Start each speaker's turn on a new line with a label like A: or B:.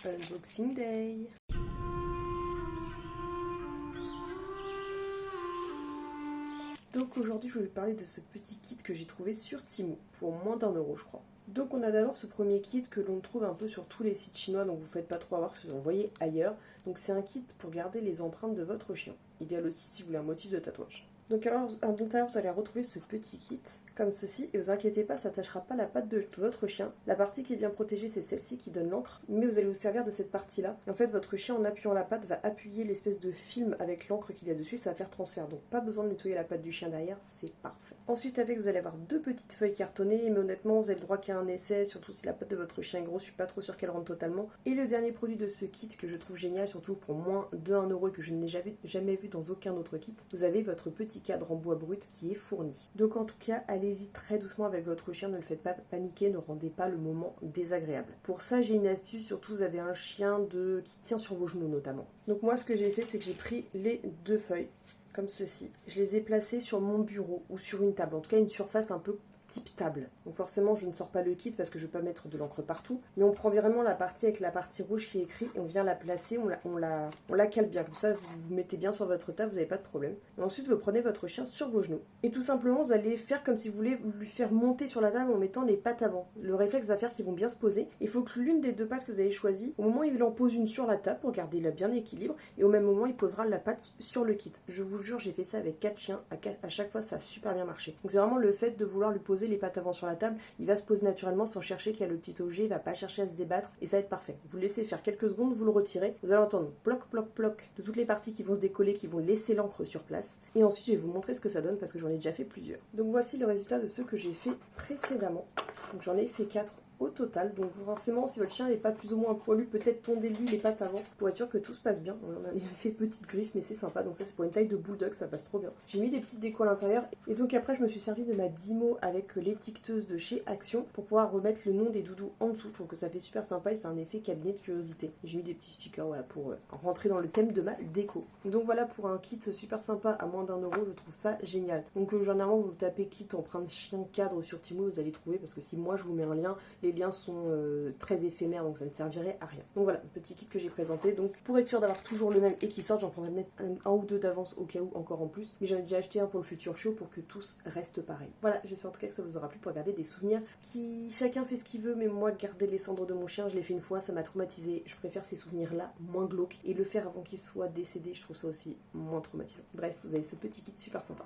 A: Unboxing Day. Donc aujourd'hui je vais vous parler de ce petit kit que j'ai trouvé sur Temu pour moins d'1 € je crois. Donc on a d'abord ce premier kit que l'on trouve un peu sur tous les sites chinois, donc vous faites pas trop avoir si vous en voyez ailleurs. Donc c'est un kit pour garder les empreintes de votre chien, idéal aussi si vous voulez un motif de tatouage. Donc alors à l'intérieur vous allez retrouver ce petit kit comme ceci, et vous inquiétez pas, ça n'attachera pas la patte de votre chien. La partie qui est bien protégée c'est celle-ci qui donne l'encre, mais vous allez vous servir de cette partie là. En fait votre chien en appuyant la patte va appuyer l'espèce de film avec l'encre qu'il y a dessus, ça va faire transfert, donc pas besoin de nettoyer la patte du chien derrière, c'est parfait. Ensuite avec vous allez avoir deux petites feuilles cartonnées, mais honnêtement vous avez le droit qu'il y ait un essai, surtout si la patte de votre chien est grosse, je suis pas trop sûre qu'elle rentre totalement. Et le dernier produit de ce kit que je trouve génial, surtout pour moins de 1 € et que je n'ai jamais vu dans aucun autre kit, vous avez votre petit cadre en bois brut qui est fourni. Donc en tout cas, allez-y très doucement avec votre chien, ne le faites pas paniquer, ne rendez pas le moment désagréable. Pour ça, j'ai une astuce, surtout vous avez un chien qui tient sur vos genoux notamment. Donc moi, ce que j'ai fait, c'est que j'ai pris les deux feuilles, comme ceci. Je les ai placées sur mon bureau ou sur une table, en tout cas une surface un peu type table. Donc forcément je ne sors pas le kit parce que je ne vais pas mettre de l'encre partout, mais on prend vraiment la partie avec la partie rouge qui est écrite et on vient la placer, on la cale bien, comme ça vous vous mettez bien sur votre table, vous n'avez pas de problème. Et ensuite vous prenez votre chien sur vos genoux et tout simplement vous allez faire comme si vous voulez lui faire monter sur la table en mettant les pattes avant. Le réflexe va faire qu'ils vont bien se poser. Il faut que l'une des deux pattes que vous avez choisies, au moment où il en pose une sur la table pour garder le bien équilibre, et au même moment il posera la patte sur le kit. Je vous jure, j'ai fait ça avec 4 chiens, à chaque fois ça a super bien marché. Donc c'est vraiment le fait de vouloir lui poser les pattes avant sur la table, il va se poser naturellement sans chercher qu'il y a le petit objet, il va pas chercher à se débattre et ça va être parfait. Vous le laissez faire quelques secondes, vous le retirez, vous allez entendre ploc ploc ploc de toutes les parties qui vont se décoller, qui vont laisser l'encre sur place, et ensuite je vais vous montrer ce que ça donne parce que j'en ai déjà fait plusieurs. Donc voici le résultat de ce que j'ai fait précédemment. Donc j'en ai fait 4 au total, donc forcément si votre chien n'est pas plus ou moins poilu, peut-être tondez-lui les pattes avant pour être sûr que tout se passe bien. On a fait petite griffe mais c'est sympa, donc ça c'est pour une taille de bulldog, ça passe trop bien. J'ai mis des petites décos à l'intérieur et donc après je me suis servi de ma Dymo avec l'étiqueteuse de chez Action pour pouvoir remettre le nom des doudous en dessous. Je trouve que ça fait super sympa et c'est un effet cabinet de curiosité. J'ai mis des petits stickers voilà, pour rentrer dans le thème de ma déco. Donc voilà pour un kit super sympa à moins d'1 €, je trouve ça génial. Donc généralement vous tapez kit empreinte chien cadre sur Temu, vous allez trouver, parce que si moi je vous mets un lien, les liens sont très éphémères donc ça ne servirait à rien. Donc voilà, petit kit que j'ai présenté. Donc pour être sûr d'avoir toujours le même et qui sortent, j'en prendrai peut-être un ou deux d'avance au cas où encore en plus. Mais j'en ai déjà acheté un pour le futur show pour que tous restent pareils. Voilà, j'espère en tout cas que ça vous aura plu pour garder des souvenirs qui chacun fait ce qu'il veut, mais moi garder les cendres de mon chien, je l'ai fait une fois, ça m'a traumatisé. Je préfère ces souvenirs là moins glauques et le faire avant qu'il soit décédé, je trouve ça aussi moins traumatisant. Bref, vous avez ce petit kit super sympa.